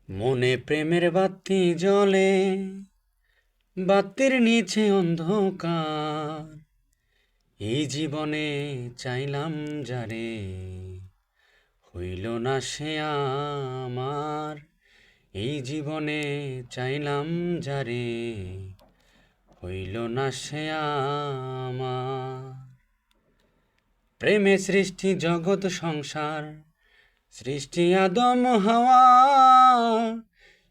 মনে প্রেমের বাতি জ্বলে, বাতির নিচে অন্ধকার। এই জীবনে চাইলাম যারে, হইল না সে আমার। এই জীবনে চাইলাম যারে, হইল না সে আমার। প্রেমে সৃষ্টি জগৎ সংসার, সৃষ্টি আদম হাওয়া।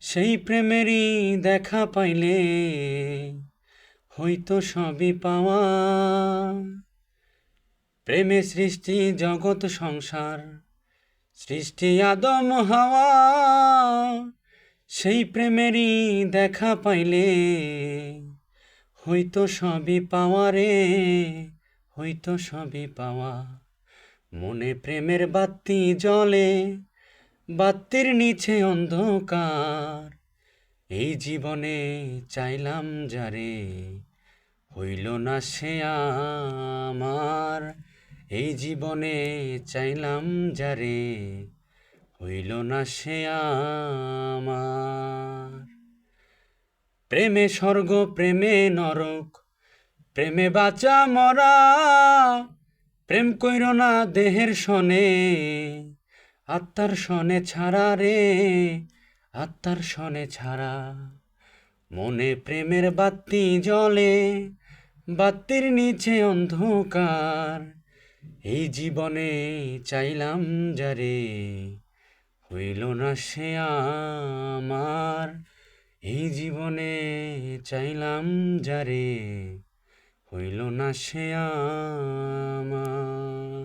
সেই প্রেমেরই দেখা পাইলে হয়তো সবই পাওয়া। প্রেমে সৃষ্টি জগৎ সংসার, সৃষ্টি আদম হাওয়া। সেই প্রেমেরই দেখা পাইলে হয়তো সবই পাওয়া রে, হয়তো সবই পাওয়া। মনে প্রেমের বাতি জ্বলে, বাতির নিচে অন্ধকার। এই জীবনে চাইলাম যারে, হইল না সে আমার। এই জীবনে চাইলাম যারে, হইল না সে আমার। প্রেমে স্বর্গ প্রেমে নরক, প্রেমে বাঁচা মরা। প্রেম কইর না দেহের সনে, আত্মার সনে ছাড়া রে, আত্মার সনে ছাড়া। মনে প্রেমের বাতি জ্বলে, বাতির নিচে অন্ধকার। এই জীবনে চাইলাম যারে, হইল না সে আমার। এই জীবনে চাইলাম যারে, হইল না সে আমার।